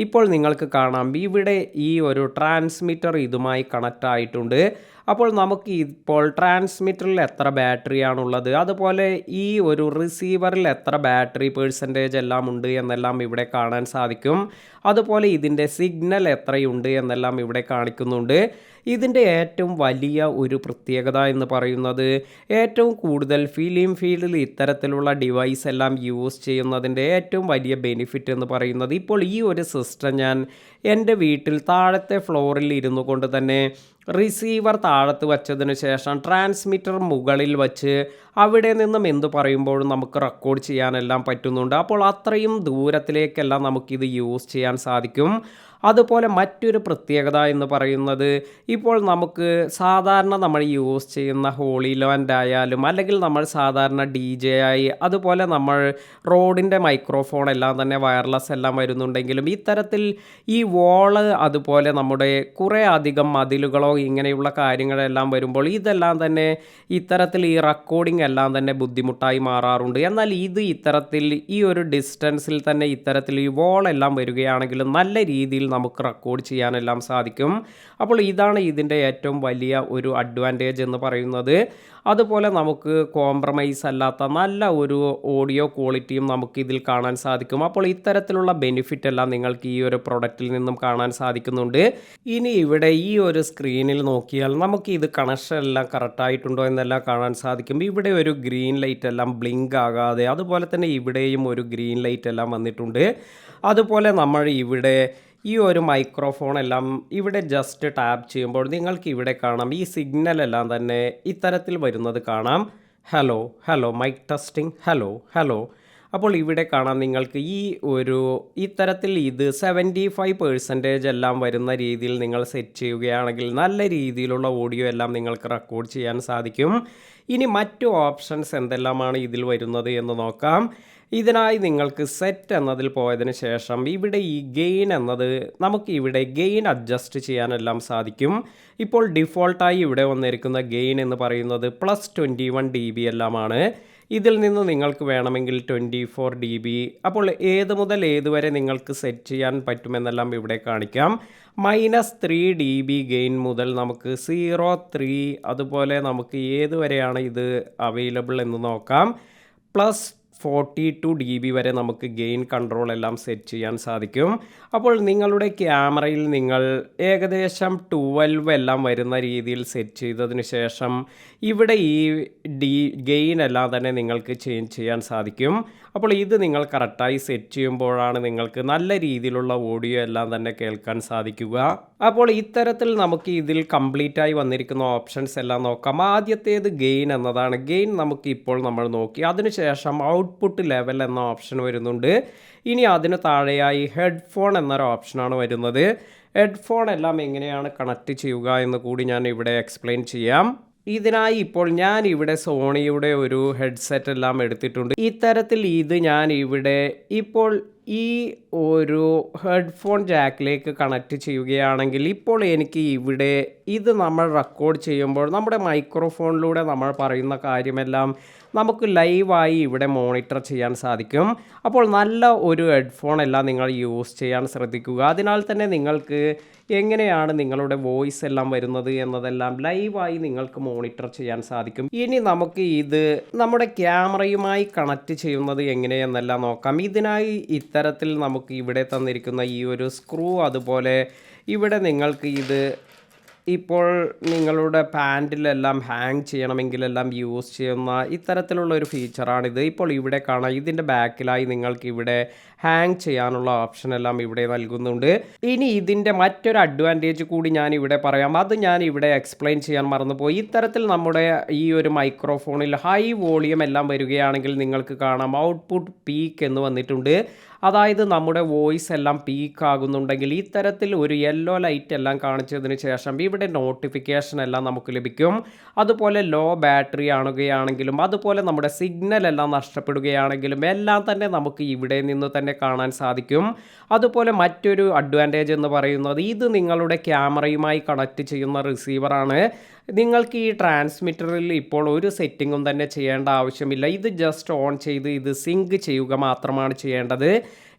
A: ഇപ്പോൾ നിങ്ങൾക്ക് കാണാം ഇവിടെ ഈ ഒരു ട്രാൻസ്മിറ്റർ ഇതുമായി കണക്റ്റ് ആയിട്ടുണ്ട്. അപ്പോൾ നമുക്ക് ഇപ്പോൾ ട്രാൻസ്മിറ്ററിൽ എത്ര ബാറ്ററിയാണുള്ളത്, അതുപോലെ ഈ ഒരു റിസീവറിൽ എത്ര ബാറ്ററി പെർസെൻറ്റേജ് എല്ലാം ഉണ്ട് എന്നെല്ലാം ഇവിടെ കാണാൻ സാധിക്കും. അതുപോലെ ഇതിൻ്റെ സിഗ്നൽ എത്രയുണ്ട് എന്നെല്ലാം ഇവിടെ കാണിക്കുന്നുണ്ട്. ഇതിൻ്റെ ഏറ്റവും വലിയ ഒരു പ്രത്യേകത എന്ന് പറയുന്നത് ഏറ്റവും കൂടുതൽ ഫിലിം ഫീൽഡിൽ ഇത്തരത്തിലുള്ള ഡിവൈസ് എല്ലാം യൂസ് ചെയ്യുന്നതിൻ്റെ ഏറ്റവും വലിയ ബെനിഫിറ്റ് എന്ന് പറയുന്നത് ഇപ്പോൾ ഈ ഒരു സിസ്റ്റം ഞാൻ എൻ്റെ വീട്ടിൽ താഴത്തെ ഫ്ലോറിൽ ഇരുന്നു കൊണ്ട് തന്നെ റിസീവർ താഴത്ത് വച്ചതിന് ശേഷം ട്രാൻസ്മിറ്റർ മുകളിൽ വച്ച് അവിടെ നിന്നും എന്ത് പറയുമ്പോഴും നമുക്ക് റെക്കോർഡ് ചെയ്യാനെല്ലാം പറ്റുന്നുണ്ട്. അപ്പോൾ അത്രയും ദൂരത്തിലേക്കെല്ലാം നമുക്കിത് യൂസ് ചെയ്യാൻ സാധിക്കും. അതുപോലെ മറ്റൊരു പ്രത്യേകത എന്ന് പറയുന്നത് ഇപ്പോൾ നമുക്ക് സാധാരണ നമ്മൾ യൂസ് ചെയ്യുന്ന ഹോളി ലാൻഡ് ആയാലും അല്ലെങ്കിൽ നമ്മൾ സാധാരണ DJ ആയി അതുപോലെ നമ്മൾ റോഡിൻ്റെ മൈക്രോഫോൺ എല്ലാം തന്നെ വയർലെസ് എല്ലാം വരുന്നുണ്ടെങ്കിലും ഇത്തരത്തിൽ ഈ വോള് അതുപോലെ നമ്മുടെ കുറേ അധികം മതിലുകളോ ഇങ്ങനെയുള്ള കാര്യങ്ങളെല്ലാം വരുമ്പോൾ ഇതെല്ലാം തന്നെ ഇത്തരത്തിൽ ഈ റെക്കോർഡിംഗ് എല്ലാം തന്നെ ബുദ്ധിമുട്ടായി മാറാറുണ്ട്. എന്നാൽ ഇത് ഇത്തരത്തിൽ ഈ ഒരു ഡിസ്റ്റൻസിൽ തന്നെ ഇത്തരത്തിൽ ഈ വോളെല്ലാം വരികയാണെങ്കിൽ നല്ല രീതിയിൽ നമുക്ക് റെക്കോർഡ് ചെയ്യാനെല്ലാം സാധിക്കും. അപ്പോൾ ഇതാണ് ഇതിൻ്റെ ഏറ്റവും വലിയ ഒരു അഡ്വാൻറ്റേജ് എന്ന് പറയുന്നത്. അതുപോലെ നമുക്ക് കോംപ്രമൈസ് അല്ലാത്ത നല്ല ഒരു ഓഡിയോ ക്വാളിറ്റിയും നമുക്കിതിൽ കാണാൻ സാധിക്കും. അപ്പോൾ ഇത്തരത്തിലുള്ള ബെനിഫിറ്റ് എല്ലാം നിങ്ങൾക്ക് ഈ ഒരു പ്രൊഡക്റ്റിൽ നിന്നും കാണാൻ സാധിക്കുന്നുണ്ട്. ഇനി ഇവിടെ ഈ ഒരു സ്ക്രീനിൽ നോക്കിയാൽ നമുക്ക് ഇത് കണക്ഷൻ എല്ലാം കറക്റ്റായിട്ടുണ്ടോ എന്നെല്ലാം കാണാൻ സാധിക്കും. ഇവിടെ ഒരു ഗ്രീൻ ലൈറ്റ് എല്ലാം ബ്ലിങ്ക് ആകാതെ അതുപോലെ തന്നെ ഇവിടെയും ഒരു ഗ്രീൻ ലൈറ്റ് എല്ലാം വന്നിട്ടുണ്ട്. അതുപോലെ നമ്മൾ ഇവിടെ ഈ ഒരു മൈക്രോഫോൺ എല്ലാം ഇവിടെ ജസ്റ്റ് ടാപ്പ് ചെയ്യുമ്പോൾ നിങ്ങൾക്ക് ഇവിടെ കാണാം ഈ സിഗ്നൽ എല്ലാം തന്നെ ഇത്തരത്തിൽ വരുന്നത് കാണാം. Hello mic testing, hello. അപ്പോൾ ഇവിടെ കാണാം നിങ്ങൾക്ക് ഈ ഒരു ഇത്തരത്തിൽ ഇത് 75% എല്ലാം വരുന്ന രീതിയിൽ നിങ്ങൾ സെറ്റ് ചെയ്യുകയാണെങ്കിൽ നല്ല രീതിയിലുള്ള ഓഡിയോ എല്ലാം നിങ്ങൾക്ക് റെക്കോർഡ് ചെയ്യാൻ സാധിക്കും. ഇനി മറ്റു ഓപ്ഷൻസ് എന്തെല്ലാമാണ് ഇതിൽ വരുന്നത് എന്ന് നോക്കാം. ഇതിനായി നിങ്ങൾക്ക് സെറ്റ് എന്നതിൽ പോയതിന് ശേഷം ഇവിടെ ഈ ഗെയിൻ എന്നത് നമുക്ക് ഇവിടെ ഗെയിൻ അഡ്ജസ്റ്റ് ചെയ്യാനെല്ലാം സാധിക്കും. ഇപ്പോൾ ഡിഫോൾട്ടായി ഇവിടെ വന്നിരിക്കുന്ന ഗെയിൻ എന്ന് പറയുന്നത് +21 dB എല്ലാമാണ്. ഇതിൽ നിന്ന് നിങ്ങൾക്ക് വേണമെങ്കിൽ 24 dB, അപ്പോൾ ഏത് മുതൽ ഏതുവരെ നിങ്ങൾക്ക് സെറ്റ് ചെയ്യാൻ പറ്റുമെന്നെല്ലാം ഇവിടെ കാണിക്കാം. -3 dB ഗെയിൻ മുതൽ നമുക്ക് 0, 3, അതുപോലെ നമുക്ക് ഏതുവരെയാണ് ഇത് അവൈലബിൾ എന്ന് നോക്കാം. +42 dB വരെ നമുക്ക് ഗെയിൻ കൺട്രോൾ എല്ലാം സെറ്റ് ചെയ്യാൻ സാധിക്കും. അപ്പോൾ നിങ്ങളുടെ ക്യാമറയിൽ നിങ്ങൾ ഏകദേശം 12 എല്ലാം വരുന്ന രീതിയിൽ സെറ്റ് ചെയ്തതിന് ശേഷം ഇവിടെ ഈ ഗെയിൻ എല്ലാം തന്നെ നിങ്ങൾക്ക് ചേഞ്ച് ചെയ്യാൻ സാധിക്കും. അപ്പോൾ ഇത് നിങ്ങൾ കറക്റ്റായി സെറ്റ് ചെയ്യുമ്പോഴാണ് നിങ്ങൾക്ക് നല്ല രീതിയിലുള്ള ഓഡിയോ എല്ലാം തന്നെ കേൾക്കാൻ സാധിക്കുക. അപ്പോൾ ഇത്തരത്തിൽ നമുക്ക് ഇതിൽ കംപ്ലീറ്റായി വന്നിരിക്കുന്ന ഓപ്ഷൻസ് എല്ലാം നോക്കാം. ആദ്യത്തേത് ഗെയിൻ എന്നതാണ്. ഗെയിൻ നമുക്ക് ഇപ്പോൾ നമ്മൾ നോക്കി. അതിനുശേഷം ഔട്ട്പുട്ട് ലെവൽ എന്ന ഓപ്ഷൻ വരുന്നുണ്ട്. ഇനി അതിന് താഴെയായി ഹെഡ്ഫോൺ എന്നൊരു ഓപ്ഷനാണ് വരുന്നത്. ഹെഡ്ഫോൺ എല്ലാം എങ്ങനെയാണ് കണക്ട് ചെയ്യുക എന്ന് കൂടി ഞാൻ ഇവിടെ എക്സ്പ്ലെയിൻ ചെയ്യാം. ഇതിനായി ഇപ്പോൾ ഞാൻ ഇവിടെ സോണിയുടെ ഒരു ഹെഡ്സെറ്റ് എല്ലാം എടുത്തിട്ടുണ്ട്. ഇത്തരത്തിൽ ഇത് ഞാൻ ഇവിടെ ഇപ്പോൾ ഈ ഒരു ഹെഡ്ഫോൺ ജാക്കിലേക്ക് കണക്ട് ചെയ്യുകയാണെങ്കിൽ ഇപ്പോൾ എനിക്ക് ഇവിടെ ഇത് നമ്മൾ റെക്കോർഡ് ചെയ്യുമ്പോൾ നമ്മുടെ മൈക്രോഫോണിലൂടെ നമ്മൾ പറയുന്ന കാര്യമെല്ലാം നമുക്ക് ലൈവായി ഇവിടെ മോണിറ്റർ ചെയ്യാൻ സാധിക്കും. അപ്പോൾ നല്ല ഒരു ഹെഡ്ഫോൺ എല്ലാം നിങ്ങൾ യൂസ് ചെയ്യാൻ ശ്രദ്ധിക്കുക. അതിനാൽ തന്നെ നിങ്ങൾക്ക് എങ്ങനെയാണ് നിങ്ങളുടെ വോയിസ് എല്ലാം വരുന്നത് എന്നതെല്ലാം ലൈവായി നിങ്ങൾക്ക് മോണിറ്റർ ചെയ്യാൻ സാധിക്കും. ഇനി നമുക്ക് ഇത് നമ്മുടെ ക്യാമറയുമായി കണക്ട് ചെയ്യുന്നത് എങ്ങനെയെന്നെല്ലാം നോക്കാം. ഇതിനായി ഇത്തരത്തിൽ നമുക്ക് ഇവിടെ തന്നിരിക്കുന്ന ഈ ഒരു സ്ക്രൂ, അതുപോലെ ഇവിടെ നിങ്ങൾക്ക് ഇത് ഇപ്പോൾ നിങ്ങളുടെ പാൻറ്റിലെല്ലാം ഹാങ് ചെയ്യണമെങ്കിലെല്ലാം യൂസ് ചെയ്യുന്ന ഇത്തരത്തിലുള്ള ഒരു ഫീച്ചറാണിത്. ഇപ്പോൾ ഇവിടെ കാണാം, ഇതിൻ്റെ ബാക്കിലായി നിങ്ങൾക്ക് ഇവിടെ ഹാങ് ചെയ്യാനുള്ള ഓപ്ഷൻ എല്ലാം ഇവിടെ നൽകുന്നുണ്ട്. ഇനി ഇതിൻ്റെ മറ്റൊരു അഡ്വാൻറ്റേജ് കൂടി ഞാൻ ഇവിടെ പറയാം. അത് ഞാൻ ഇവിടെ എക്സ്പ്ലെയിൻ ചെയ്യാൻ മറന്നുപോയി. ഇത്തരത്തിൽ നമ്മുടെ ഈ ഒരു മൈക്രോഫോണിൽ ഹൈ വോളിയം എല്ലാം വരികയാണെങ്കിൽ നിങ്ങൾക്ക് കാണാം ഔട്ട്പുട്ട് പീക്ക് എന്ന് വന്നിട്ടുണ്ട്. അതായത് നമ്മുടെ വോയിസ് എല്ലാം പീക്ക് ആകുന്നുണ്ടെങ്കിൽ ഇത്തരത്തിൽ ഒരു യെല്ലോ ലൈറ്റ് എല്ലാം കാണിച്ചതിന് ശേഷം ഇവിടെ നോട്ടിഫിക്കേഷൻ എല്ലാം നമുക്ക് ലഭിക്കും. അതുപോലെ ലോ ബാറ്ററി ആണുകയാണെങ്കിലും അതുപോലെ നമ്മുടെ സിഗ്നൽ എല്ലാം നഷ്ടപ്പെടുകയാണെങ്കിലും എല്ലാം തന്നെ നമുക്ക് ഇവിടെ നിന്ന് തന്നെ കാണാൻ സാധിക്കും. അതുപോലെ മറ്റൊരു അഡ്വാൻറ്റേജ് എന്ന് പറയുന്നത് ഇത് നിങ്ങളുടെ ക്യാമറയുമായി കണക്ട് ചെയ്യുന്ന റിസീവറാണ്. നിങ്ങൾക്ക് ഈ ട്രാൻസ്മിറ്ററിൽ ഇപ്പോൾ ഒരു സെറ്റിങ്ങും തന്നെ ചെയ്യേണ്ട ആവശ്യമില്ല. ഇത് ജസ്റ്റ് ഓൺ ചെയ്ത് ഇത് സിങ്ക് ചെയ്യുക മാത്രമാണ് ചെയ്യേണ്ടത്.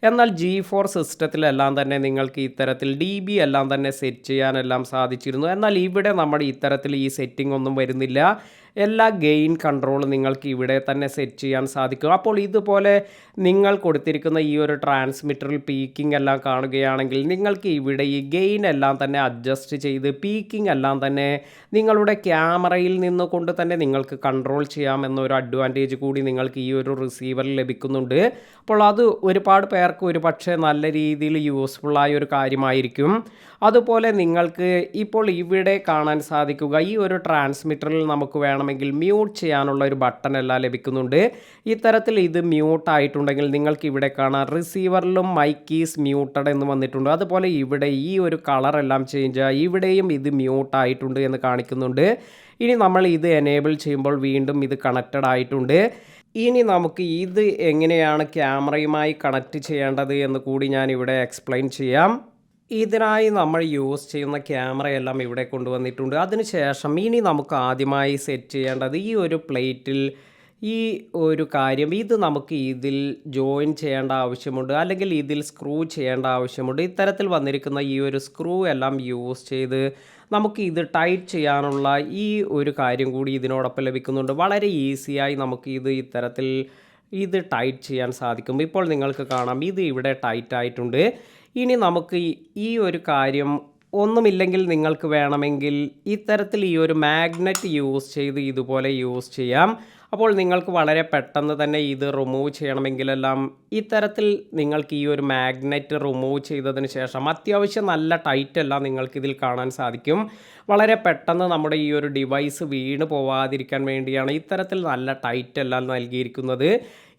A: എന്നാൽ G4 സിസ്റ്റത്തിലെല്ലാം തന്നെ നിങ്ങൾക്ക് ഇത്തരത്തിൽ DB എല്ലാം തന്നെ സെറ്റ് ചെയ്യാനെല്ലാം സാധിച്ചിരുന്നു. എന്നാൽ ഇവിടെ നമ്മുടെ ഇത്തരത്തിൽ ഈ സെറ്റിംഗ് ഒന്നും വരുന്നില്ല. എല്ലാ ഗെയിൻ കൺട്രോൾ നിങ്ങൾക്ക് ഇവിടെ തന്നെ സെറ്റ് ചെയ്യാൻ സാധിക്കും. അപ്പോൾ ഇതുപോലെ നിങ്ങൾ കൊടുത്തിരിക്കുന്ന ഈ ഒരു ട്രാൻസ്മിറ്ററിൽ പീക്കിംഗ് എല്ലാം കാണുകയാണെങ്കിൽ നിങ്ങൾക്ക് ഇവിടെ ഈ ഗെയിൻ എല്ലാം തന്നെ അഡ്ജസ്റ്റ് ചെയ്ത് പീക്കിംഗ് എല്ലാം തന്നെ നിങ്ങളുടെ ക്യാമറയിൽ നിന്നുകൊണ്ട് തന്നെ നിങ്ങൾക്ക് കൺട്രോൾ ചെയ്യാമെന്നൊരു അഡ്വാൻറ്റേജ് കൂടി നിങ്ങൾക്ക് ഈ ഒരു റിസീവറിൽ ലഭിക്കുന്നുണ്ട്. അപ്പോൾ അത് ഒരുപാട് പേർക്ക് ഒരു പക്ഷേ നല്ല രീതിയിൽ യൂസ്ഫുള്ളായ ഒരു കാര്യമായിരിക്കും. അതുപോലെ നിങ്ങൾക്ക് ഇപ്പോൾ ഇവിടെ കാണാൻ സാധിക്കുക ഈ ഒരു ട്രാൻസ്മിറ്ററിൽ നമുക്ക് വേണമെങ്കിൽ മ്യൂട്ട് ചെയ്യാനുള്ള ഒരു ബട്ടൺ എല്ലാം ലഭിക്കുന്നുണ്ട്. ഇത്തരത്തിൽ ഇത് മ്യൂട്ട് ആയിട്ടുണ്ടെങ്കിൽ നിങ്ങൾക്ക് ഇവിടെ കാണാം റിസീവറിലും മൈക്ക് ഈസ് മ്യൂട്ടഡ് എന്ന് വന്നിട്ടുണ്ട്. അതുപോലെ ഇവിടെ ഈ ഒരു കളർ എല്ലാം ചേഞ്ച് ആയി ഇവിടെയും ഇത് മ്യൂട്ട് ആയിട്ടുണ്ട് എന്ന് കാണിക്കുന്നുണ്ട്. ഇനി നമ്മൾ ഇത് എനേബിൾ ചെയ്യുമ്പോൾ വീണ്ടും ഇത് കണക്റ്റഡ് ആയിട്ടുണ്ട്. ഇനി നമുക്ക് ഇത് എങ്ങനെയാണ് ക്യാമറയുമായി കണക്ട് ചെയ്യേണ്ടത് എന്ന് കൂടി ഞാൻ ഇവിടെ എക്സ്പ്ലെയിൻ ചെയ്യാം. ഇതിനായി നമ്മൾ യൂസ് ചെയ്യുന്ന ക്യാമറയെല്ലാം ഇവിടെ കൊണ്ടുവന്നിട്ടുണ്ട്. അതിനുശേഷം ഇനി നമുക്ക് ആദ്യമായി സെറ്റ് ചെയ്യേണ്ടത് ഈ ഒരു പ്ലേറ്റിൽ ഈ ഒരു കാര്യം ഇത് നമുക്ക് ഇതിൽ ജോയിൻ ചെയ്യേണ്ട ആവശ്യമുണ്ട്, അല്ലെങ്കിൽ ഇതിൽ സ്ക്രൂ ചെയ്യേണ്ട ആവശ്യമുണ്ട്. ഇത്തരത്തിൽ വന്നിരിക്കുന്ന ഈ ഒരു സ്ക്രൂ എല്ലാം യൂസ് ചെയ്ത് നമുക്ക് ഇത് ടൈറ്റ് ചെയ്യാനുള്ള ഈ ഒരു കാര്യം കൂടി ഇതിനോടൊപ്പം ലഭിക്കുന്നുണ്ട്. വളരെ ഈസിയായി നമുക്ക് ഇത്തരത്തിൽ ഇത് ടൈറ്റ് ചെയ്യാൻ സാധിക്കും. ഇപ്പോൾ നിങ്ങൾക്ക് കാണാം ഇത് ഇവിടെ ടൈറ്റ് ആയിട്ടുണ്ട്. ഇനി നമുക്ക് ഈ ഒരു കാര്യം ഒന്നുമില്ലെങ്കിൽ നിങ്ങൾക്ക് വേണമെങ്കിൽ ഇത്തരത്തിൽ ഈ ഒരു മാഗ്നറ്റ് യൂസ് ചെയ്ത് ഇതുപോലെ യൂസ് ചെയ്യാം. അപ്പോൾ നിങ്ങൾക്ക് വളരെ പെട്ടെന്ന് തന്നെ ഇത് റിമൂവ് ചെയ്യണമെങ്കിലെല്ലാം ഇത്തരത്തിൽ നിങ്ങൾക്ക് ഈ ഒരു മാഗ്നറ്റ് റിമൂവ് ചെയ്തതിന് ശേഷം അത്യാവശ്യം നല്ല ടൈറ്റെല്ലാം നിങ്ങൾക്കിതിൽ കാണാൻ സാധിക്കും. വളരെ പെട്ടെന്ന് നമ്മുടെ ഈ ഒരു ഡിവൈസ് വീണ് പോവാതിരിക്കാൻ വേണ്ടിയാണ് ഇത്തരത്തിൽ നല്ല ടൈറ്റെല്ലാം നൽകിയിരിക്കുന്നത്.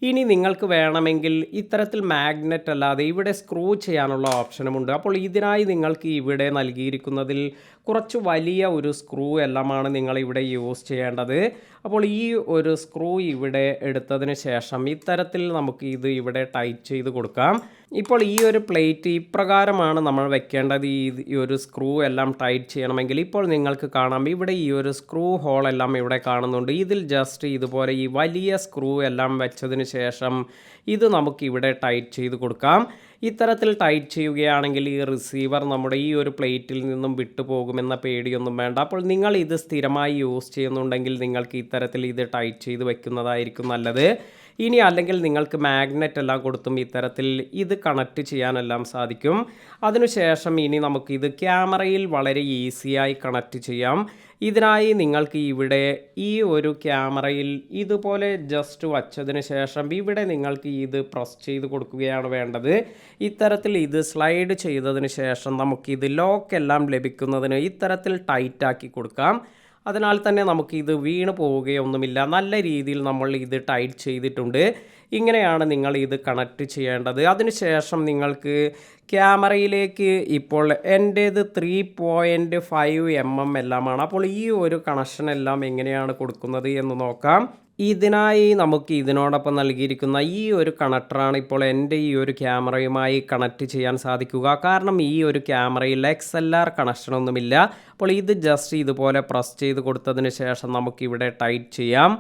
A: ഇനി നിങ്ങൾക്ക് വേണമെങ്കിൽ ഇത്തരത്തിൽ മാഗ്നറ്റ് അല്ലാതെ ഇവിടെ സ്ക്രൂ ചെയ്യാനുള്ള ഓപ്ഷനുമുണ്ട്. അപ്പോൾ ഇതിനായി നിങ്ങൾക്ക് ഇവിടെ നൽകിയിരിക്കുന്നതിൽ കുറച്ച് വലിയ ഒരു സ്ക്രൂ എല്ലാമാണ് നിങ്ങൾ ഇവിടെ യൂസ് ചെയ്യേണ്ടത്. അപ്പോൾ ഈ ഒരു സ്ക്രൂ ഇവിടെ എടുത്തതിന് ശേഷം ഇത്തരത്തിൽ നമുക്ക് ഇത് ഇവിടെ ടൈറ്റ് ചെയ്ത് കൊടുക്കാം. ഇപ്പോൾ ഈ ഒരു പ്ലേറ്റ് ഇപ്രകാരമാണ് നമ്മൾ വെക്കേണ്ടത്. ഈ ഒരു സ്ക്രൂ എല്ലാം ടൈറ്റ് ചെയ്യണമെങ്കിൽ ഇപ്പോൾ നിങ്ങൾക്ക് കാണാം ഇവിടെ ഈ ഒരു സ്ക്രൂ ഹോൾ എല്ലാം ഇവിടെ കാണുന്നുണ്ട്. ഇതിൽ ജസ്റ്റ് ഇതുപോലെ ഈ വലിയ സ്ക്രൂ എല്ലാം വെച്ചതിന് ശേഷം ഇത് നമുക്ക് ഇവിടെ ടൈറ്റ് ചെയ്ത് കൊടുക്കാം. ഇത്തരത്തിൽ ടൈറ്റ് ചെയ്യുകയാണെങ്കിൽ ഈ റിസീവർ നമ്മുടെ ഈ ഒരു പ്ലേറ്റിൽ നിന്നും വിട്ടുപോകുമെന്ന പേടിയൊന്നും വേണ്ട. അപ്പോൾ നിങ്ങൾ ഇത് സ്ഥിരമായി യൂസ് ചെയ്യുന്നുണ്ടെങ്കിൽ നിങ്ങൾക്ക് ഇത്തരത്തിൽ ഇത് ടൈറ്റ് ചെയ്ത് വെക്കുന്നതായിരിക്കും നല്ലത്. ഇനി അല്ലെങ്കിൽ നിങ്ങൾക്ക് മാഗ്നറ്റ് എല്ലാം കൊടുത്തും ഇത്തരത്തിൽ ഇത് കണക്റ്റ് ചെയ്യാനെല്ലാം സാധിക്കും. അതിനുശേഷം ഇനി നമുക്കിത് ക്യാമറയിൽ വളരെ ഈസിയായി കണക്റ്റ് ചെയ്യാം. ഇതിനായി നിങ്ങൾക്ക് ഇവിടെ ഈ ഒരു ക്യാമറയിൽ ഇതുപോലെ ജസ്റ്റ് വച്ചതിന് ശേഷം ഇവിടെ നിങ്ങൾക്ക് ഇത് പ്രസ് ചെയ്ത് കൊടുക്കുകയാണ് വേണ്ടത്. ഇത്തരത്തിൽ ഇത് സ്ലൈഡ് ചെയ്തതിന് ശേഷം നമുക്കിത് ലോക്ക് എല്ലാം ലഭിക്കുന്നതിന് ഇത്തരത്തിൽ ടൈറ്റാക്കി കൊടുക്കാം. അതിനാൽ തന്നെ നമുക്കിത് വീണ് പോവുകയൊന്നുമില്ല. നല്ല രീതിയിൽ നമ്മൾ ഇത് ടൈറ്റ് ചെയ്തിട്ടുണ്ട്. ഇങ്ങനെയാണ് നിങ്ങൾ ഇത് കണക്റ്റ് ചെയ്യേണ്ടത്. അതിനുശേഷം നിങ്ങൾക്ക് ക്യാമറയിലേക്ക് ഇപ്പോൾ എൻ്റേത് 3.5 mm എല്ലാമാണ്. അപ്പോൾ ഈ ഒരു കണക്ഷൻ എല്ലാം എങ്ങനെയാണ് കൊടുക്കുന്നത് എന്ന് നോക്കാം. ഇതിനായി നമുക്ക് ഇതിനോടൊപ്പം നൽകിയിരിക്കുന്ന ഈ ഒരു കണക്ടറാണ് ഇപ്പോൾ എൻ്റെ ഈ ഒരു ക്യാമറയുമായി കണക്റ്റ് ചെയ്യാൻ സാധിക്കുക. കാരണം ഈ ഒരു ക്യാമറയിൽ XLR കണക്ഷനൊന്നുമില്ല. അപ്പോൾ ഇത് ജസ്റ്റ് ഇതുപോലെ പ്രസ് ചെയ്ത് കൊടുത്തതിന് ശേഷം നമുക്കിവിടെ ടൈറ്റ് ചെയ്യാം.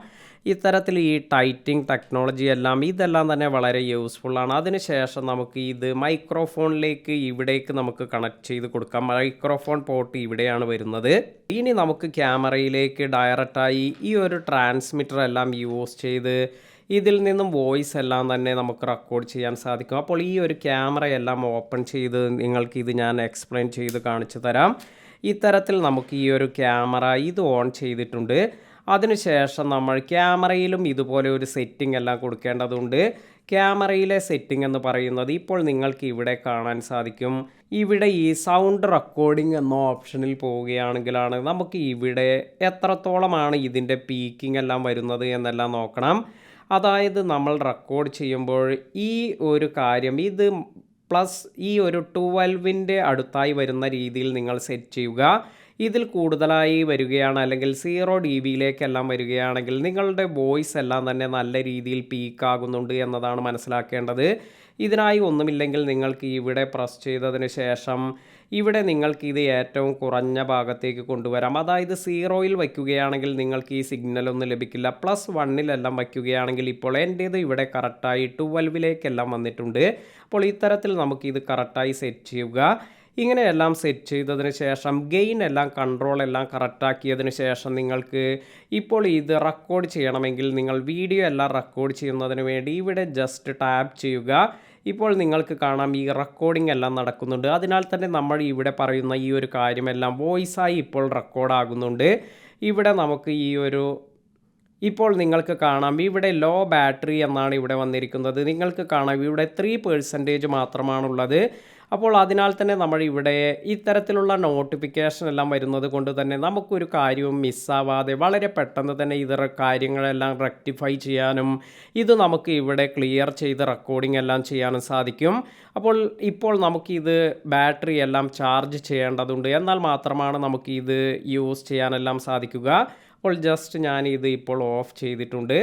A: ഇത്തരത്തിൽ ഈ ടൈറ്റിംഗ് ടെക്നോളജി ഇതെല്ലാം തന്നെ വളരെ യൂസ്ഫുള്ളാണ്. അതിനുശേഷം നമുക്ക് ഇത് മൈക്രോഫോണിലേക്ക് ഇവിടേക്ക് നമുക്ക് കണക്ട് ചെയ്ത് കൊടുക്കാം. മൈക്രോഫോൺ പോർട്ട് ഇവിടെയാണ് വരുന്നത്. ഇനി നമുക്ക് ക്യാമറയിലേക്ക് ഡയറക്റ്റായി ഈ ഒരു ട്രാൻസ്മിറ്റർ എല്ലാം യൂസ് ചെയ്ത് ഇതിൽ നിന്നും വോയിസ് എല്ലാം തന്നെ നമുക്ക് റെക്കോർഡ് ചെയ്യാൻ സാധിക്കും. അപ്പോൾ ഈ ഒരു ക്യാമറയെല്ലാം ഓപ്പൺ ചെയ്ത് നിങ്ങൾക്കിത് ഞാൻ എക്സ്പ്ലെയിൻ ചെയ്ത് കാണിച്ചു തരാം. ഇത്തരത്തിൽ നമുക്ക് ഈ ഒരു ക്യാമറ ഇത് ഓൺ ചെയ്തിട്ടുണ്ട്. അതിനുശേഷം നമ്മൾ ക്യാമറയിലും ഇതുപോലെ ഒരു സെറ്റിംഗ് എല്ലാം കൊടുക്കേണ്ടതുണ്ട്. ക്യാമറയിലെ സെറ്റിംഗ് എന്ന് പറയുന്നത് ഇപ്പോൾ നിങ്ങൾക്ക് ഇവിടെ കാണാൻ സാധിക്കും. ഇവിടെ ഈ സൗണ്ട് റെക്കോർഡിംഗ് എന്ന ഓപ്ഷനിൽ പോവുകയാണെങ്കിലാണ് നമുക്ക് ഇവിടെ എത്രത്തോളമാണ് ഇതിൻ്റെ പീക്കിംഗ് എല്ലാം വരുന്നത് എന്നെല്ലാം നോക്കണം. അതായത് നമ്മൾ റെക്കോർഡ് ചെയ്യുമ്പോൾ ഈ ഒരു കാര്യം ഇത് പ്ലസ് ഈ ഒരു 12ൻ്റെ അടുത്തായി വരുന്ന രീതിയിൽ നിങ്ങൾ സെറ്റ് ചെയ്യുക. ഇതിൽ കൂടുതലായി വരികയാണ് അല്ലെങ്കിൽ 0 dBയിലേക്കെല്ലാം വരികയാണെങ്കിൽ നിങ്ങളുടെ വോയിസ് എല്ലാം തന്നെ നല്ല രീതിയിൽ പീക്കാകുന്നുണ്ട് എന്നതാണ് മനസ്സിലാക്കേണ്ടത്. ഇതിനായി ഒന്നുമില്ലെങ്കിൽ നിങ്ങൾക്ക് ഇവിടെ പ്രസ് ചെയ്തതിന് ശേഷം ഇവിടെ നിങ്ങൾക്ക് ഇത് ഏറ്റവും കുറഞ്ഞ ഭാഗത്തേക്ക് കൊണ്ടുവരാം. അതായത് 0യിൽ വയ്ക്കുകയാണെങ്കിൽ നിങ്ങൾക്ക് ഈ സിഗ്നലൊന്നും ലഭിക്കില്ല. +1ലെല്ലാം വയ്ക്കുകയാണെങ്കിൽ ഇപ്പോൾ എൻ്റേത് ഇവിടെ കറക്റ്റായി 12ലേക്കെല്ലാം വന്നിട്ടുണ്ട്. അപ്പോൾ ഇത്തരത്തിൽ നമുക്കിത് കറക്റ്റായി സെറ്റ് ചെയ്യുക. ഇങ്ങനെയെല്ലാം സെറ്റ് ചെയ്തതിന് ശേഷം ഗെയിൻ എല്ലാം കൺട്രോൾ എല്ലാം കറക്റ്റാക്കിയതിന് ശേഷം നിങ്ങൾക്ക് ഇപ്പോൾ ഇത് റെക്കോർഡ് ചെയ്യണമെങ്കിൽ നിങ്ങൾ വീഡിയോ എല്ലാം റെക്കോർഡ് ചെയ്യുന്നതിന് വേണ്ടി ഇവിടെ ജസ്റ്റ് ടാപ്പ് ചെയ്യുക. ഇപ്പോൾ നിങ്ങൾക്ക് കാണാം ഈ റെക്കോർഡിംഗ് എല്ലാം നടക്കുന്നുണ്ട്. അതിനാൽ തന്നെ നമ്മൾ ഇവിടെ പറയുന്ന ഈ ഒരു കാര്യമെല്ലാം വോയിസായി ഇപ്പോൾ റെക്കോർഡ് ആകുന്നുണ്ട്. ഇവിടെ നമുക്ക് ഇപ്പോൾ നിങ്ങൾക്ക് കാണാം ഇവിടെ ലോ ബാറ്ററി എന്നാണ് ഇവിടെ വന്നിരിക്കുന്നത്. നിങ്ങൾക്ക് കാണാം ഇവിടെ 3% മാത്രമാണുള്ളത്. അപ്പോൾ അതിനാൽ തന്നെ നമ്മൾ ഇവിടെ ഇത്തരത്തിലുള്ള നോട്ടിഫിക്കേഷൻ എല്ലാം വരുന്നത് കൊണ്ട് തന്നെ നമുക്കൊരു കാര്യവും മിസ്സാവാതെ വളരെ പെട്ടെന്ന് തന്നെ കാര്യങ്ങളെല്ലാം റെക്ടിഫൈ ചെയ്യാനും ഇത് നമുക്ക് ഇവിടെ ക്ലിയർ ചെയ്ത് റെക്കോർഡിംഗ് എല്ലാം ചെയ്യാനും സാധിക്കും. ഇപ്പോൾ നമുക്കിത് ബാറ്ററി എല്ലാം ചാർജ് ചെയ്യേണ്ടതുണ്ട്. എന്നാൽ മാത്രമാണ് നമുക്കിത് യൂസ് ചെയ്യാനെല്ലാം സാധിക്കുക. അപ്പോൾ ജസ്റ്റ് ഞാനിത് ഇപ്പോൾ ഓഫ് ചെയ്തിട്ടുണ്ട്.